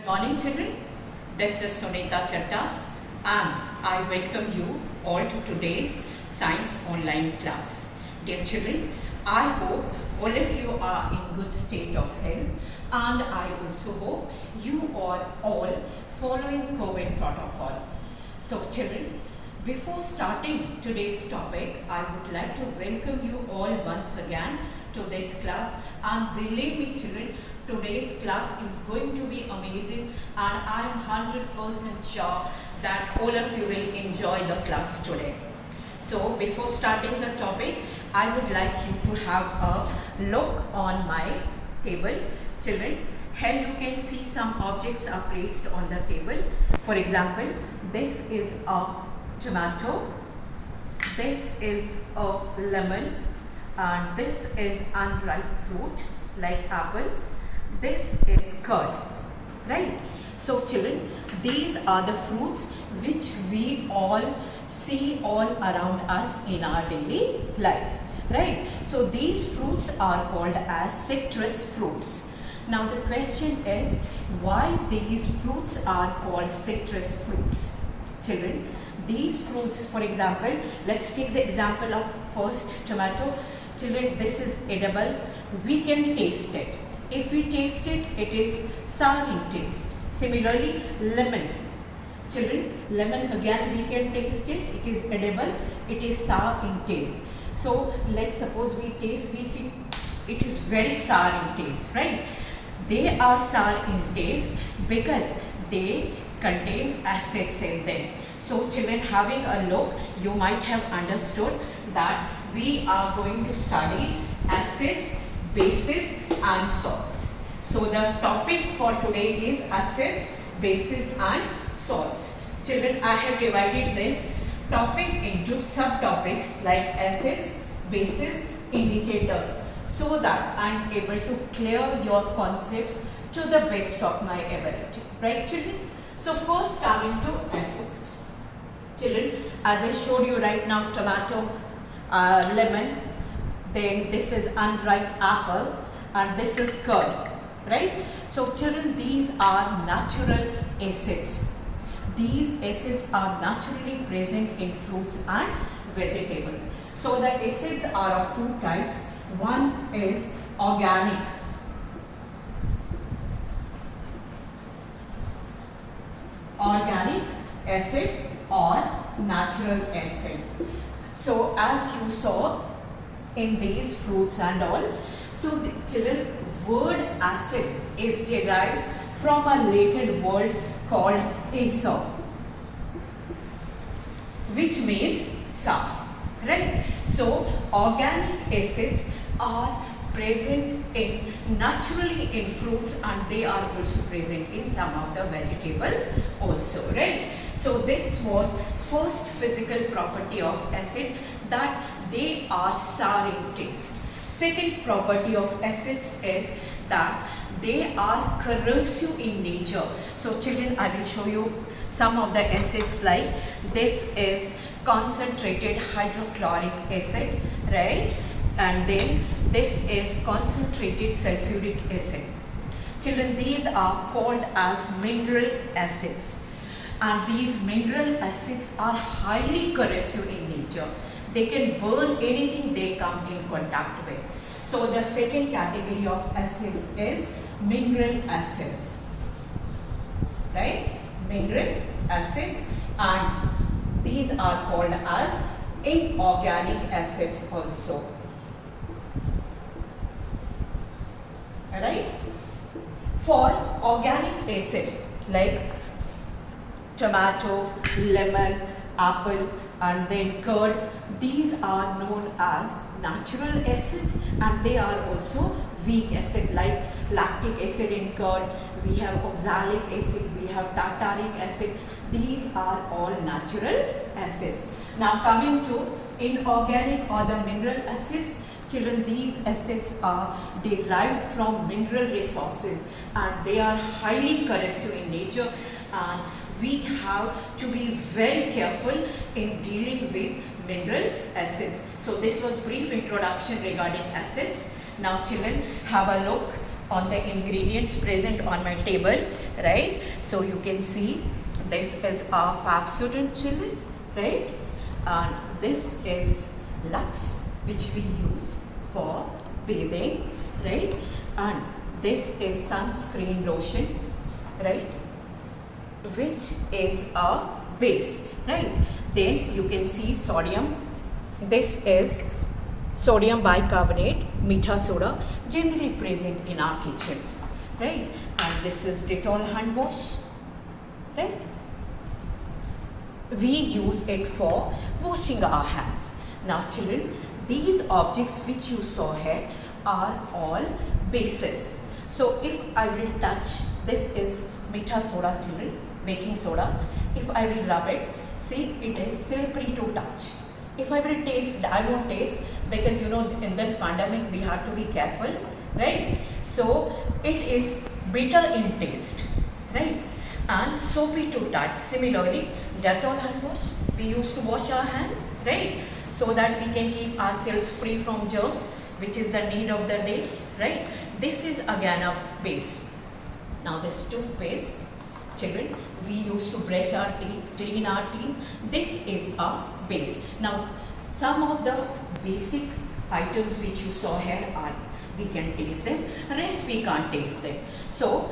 Morning children, this is Sunita Chatta and I welcome you all to today's science online class. Dear children, I hope all of you are in good state of health and I also hope you are all following COVID protocol. So children, before starting today's topic, I would like to welcome you all once again to this class, and believe me children, today's class is going to be amazing and I am 100% sure that all of you will enjoy the class today. So before starting the topic, I would like you to have a look on my table. Children, here you can see some objects are placed on the table. For example, this is a tomato, this is a lemon, and this is unripe fruit like apple, this is curd, right? So children, these are the fruits which we all see all around us in our daily life, right? So these fruits are called as citrus fruits. Now the question is, why these fruits are called citrus fruits? Children, these fruits, for example, let's take the example of first tomato. Children, this is edible, we can taste it. If we taste it, it is sour in taste. Similarly, lemon. Children, lemon again we can taste it, it is edible, it is sour in taste. So, let's suppose we taste, we feel it is very sour in taste, right? They are sour in taste because they contain acids in them. So, children, having a look, you might have understood that we are going to study acids, bases and salts. So the topic for today is acids, bases and salts. Children, I have divided this topic into subtopics like acids, bases, indicators, so that I am able to clear your concepts to the best of my ability. Right children? So first coming to acids. Children, as I showed you right now, tomato, lemon, then this is unripe apple and this is curd, right? So children, these are natural acids. These acids are naturally present in fruits and vegetables. So the acids are of two types. One is organic. Organic acid or natural acid. So as you saw in these fruits and all, so the children, word acid is derived from a Latin word called acer, which means sour, right? So organic acids are present naturally in fruits and they are also present in some of the vegetables also, right? So this was first physical property of acid, that they are sour in taste. Second property of acids is that they are corrosive in nature. So children, I will show you some of the acids, like this is concentrated hydrochloric acid, right? And then this is concentrated sulfuric acid. Children, these are called as mineral acids. And these mineral acids are highly corrosive in nature. They can burn anything they come in contact with. So the second category of acids is mineral acids, right? Mineral acids, and these are called as inorganic acids also. Alright? For organic acid like tomato, lemon, apple and then curd, these are known as natural acids and they are also weak acid, like lactic acid in curd, we have oxalic acid, we have tartaric acid. These are all natural acids. Now coming to inorganic or the mineral acids, children, these acids are derived from mineral resources and they are highly corrosive in nature, and we have to be very careful in dealing with mineral acids. So this was brief introduction regarding acids. Now children, have a look on the ingredients present on my table, right? So you can see this is our Pepsodent, children, right? And this is Lux, which we use for bathing, right? And this is sunscreen lotion, right, which is a base, right? Then you can see sodium. This is sodium bicarbonate, Meetha soda, generally present in our kitchens, right? And this is Dettol hand wash, right? We use it for washing our hands. Now children, these objects which you saw here are all bases. So if I will touch, this is Meetha soda, children, baking soda. If I will rub it, see, it is slippery to touch. If I will taste, I won't taste, because you know in this pandemic we have to be careful, right? So it is bitter in taste, right? And soapy to touch. Similarly, Dettol hand wash, we used to wash our hands, right? So that we can keep ourselves free from germs, which is the need of the day, right? This is again a base. Now this toothpaste, children, we used to brush our teeth, clean our teeth. This is a base. Now some of the basic items which you saw here are, we can taste them, rest we can't taste them. So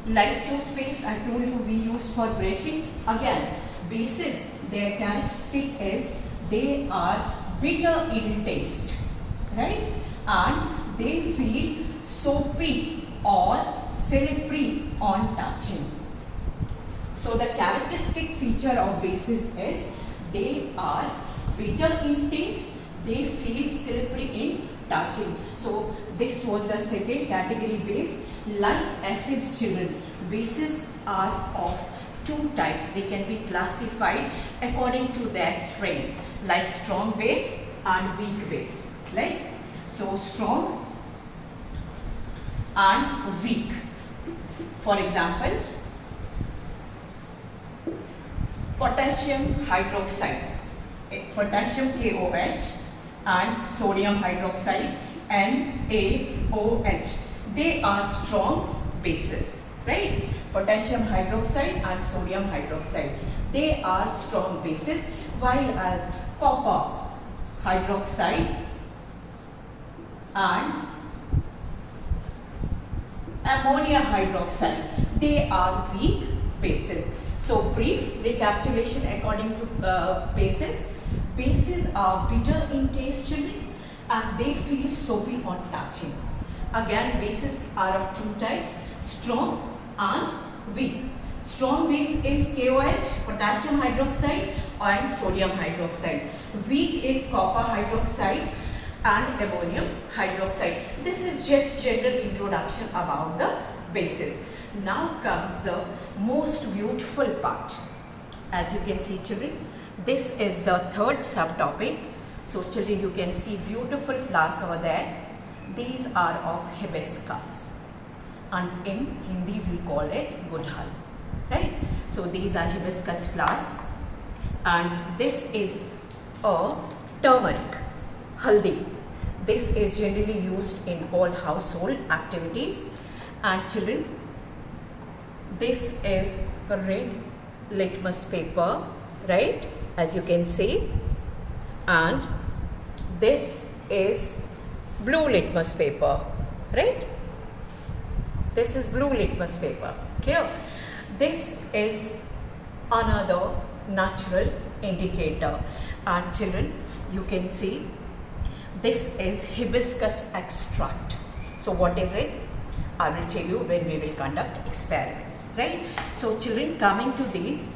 like toothpaste, I told you we use for brushing. Again, bases, their characteristic is they are bitter in taste, right? And they feel soapy or slippery on touching. So the characteristic feature of bases is they are bitter in taste, they feel slippery in touching. So this was the second category base. Like acids, children, bases are of two types. They can be classified according to their strength, like strong base and weak base, right? So strong and weak. For example, potassium hydroxide, potassium KOH, and sodium hydroxide NaOH. They are strong bases, right? Potassium hydroxide and sodium hydroxide, they are strong bases, while as copper hydroxide and ammonia hydroxide, they are weak bases. So brief recapitulation according to bases. Bases are bitter in taste, children, and they feel soapy on touching. Again, bases are of two types, strong and weak. Strong base is KOH, potassium hydroxide, and sodium hydroxide. Weak is copper hydroxide and ammonium hydroxide. This is just general introduction about the bases. Now comes the most beautiful part. As you can see, children, this is the third subtopic. So children, you can see beautiful flowers over there. These are of hibiscus, and in Hindi we call it gudhal, right? So these are hibiscus flowers, and this is a turmeric, haldi. This is generally used in all household activities. And children, this is a red litmus paper, right, as you can see, and this is blue litmus paper, right? This is blue litmus paper. Clear? This is another natural indicator. And children, you can see this is hibiscus extract. So what is it? I will tell you when we will conduct experiments, right? So children, coming to these,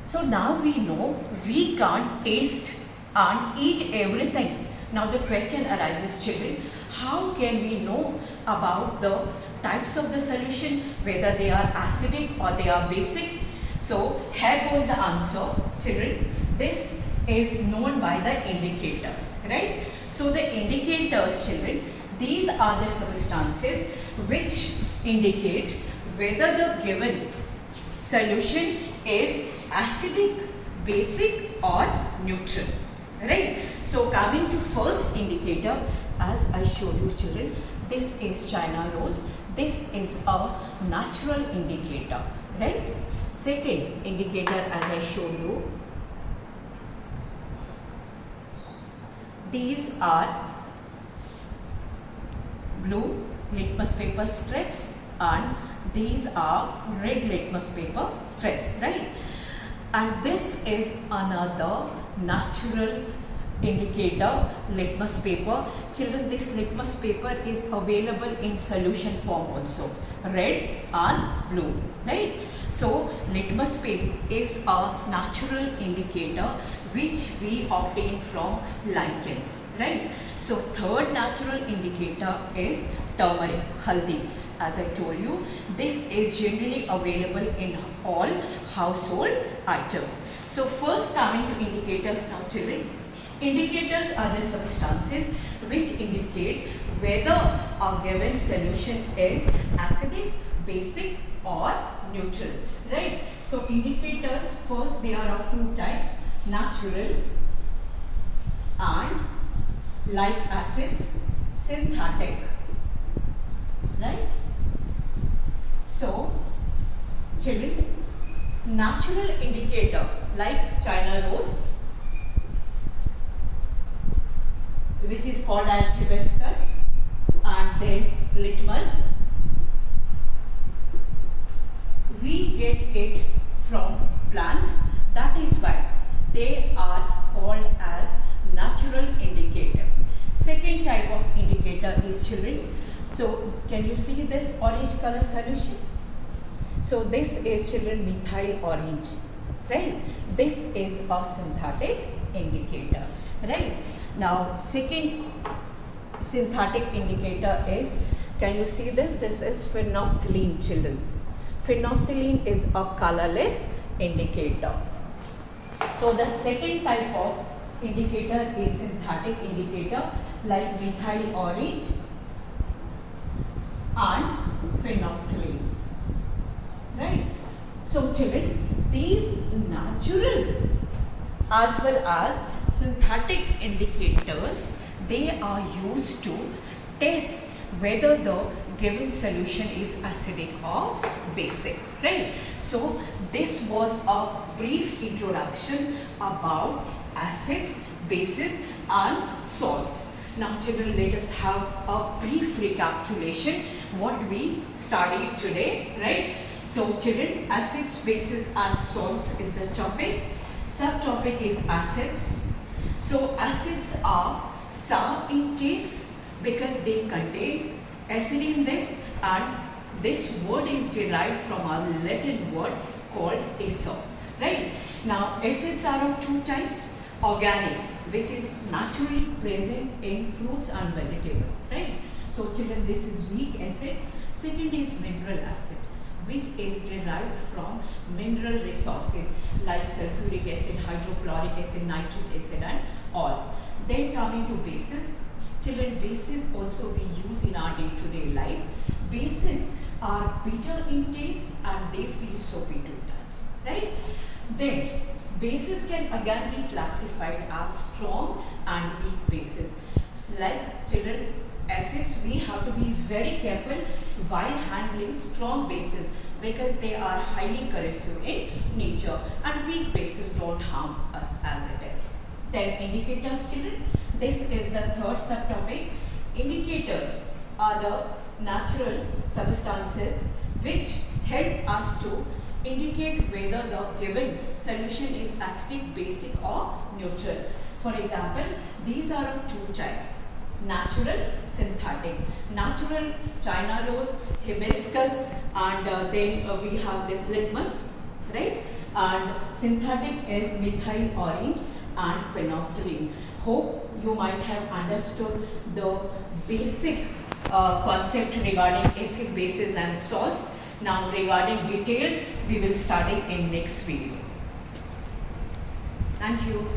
so now we know we can't taste and eat everything. Now the question arises, children, how can we know about the types of the solution, whether they are acidic or they are basic? So here goes the answer, children. This is known by the indicators, right? So the indicators, children, these are the substances which indicate whether the given solution is acidic, basic or neutral, right? So coming to first indicator, as I showed you, children, this is China rose. This is a natural indicator, right? Second indicator, as I showed you, these are blue litmus paper strips and these are red litmus paper strips, right? And this is another natural indicator, litmus paper. Children, this litmus paper is available in solution form also, red and blue, right? So litmus paper is a natural indicator which we obtain from lichens, right? So third natural indicator is turmeric, haldi. As I told you, this is generally available in all household items. So first coming to indicators now, children. Indicators are the substances which indicate whether a given solution is acidic, basic or neutral, right? So indicators, first they are of two types, natural and like acids, synthetic, right? So children, natural indicator like China rose, which is called as hibiscus, and then litmus, we get it from plants. That is why they are called as natural indicators. Second type of indicator is, children, so can you see this orange color solution? So this is, children, methyl orange, right? This is a synthetic indicator, right? Now second synthetic indicator is, can you see this? This is phenolphthalein, children. Phenolphthalein is a colorless indicator. So the second type of indicator is synthetic indicator like methyl orange and phenolphthalein, right? So children, these natural as well as synthetic indicators, they are used to test whether the given solution is acidic or basic, right? So this was a brief introduction about acids, bases and salts. Now children, let us have a brief recapitulation what we studied today, right? So children, acids, bases and salts is the topic. Subtopic is acids. So acids are sour in taste because they contain acid in them, and this word is derived from a Latin word called acer, right? Now acids are of two types, organic, which is naturally present in fruits and vegetables, right? So children, this is weak acid. Second is mineral acid, which is derived from mineral resources like sulfuric acid, hydrochloric acid, nitric acid and all. Then coming to bases. Children, bases also we use in our day-to-day life. Bases are bitter in taste and they feel soapy to touch, right? Then bases can again be classified as strong and weak bases. Like children, acids, we have to be very careful while handling strong bases because they are highly corrosive in nature, and weak bases don't harm us as it is. Then indicators, children, this is the third subtopic. Indicators are the natural substances which help us to indicate whether the given solution is acidic, basic or neutral. For example, these are of two types, natural, synthetic. Natural, China rose, hibiscus, and then we have this litmus, right? And synthetic is methyl orange and phenolphthalein. Hope you might have understood the basic concept regarding acid, bases and salts. Now regarding detail, we will study in next video. Thank you.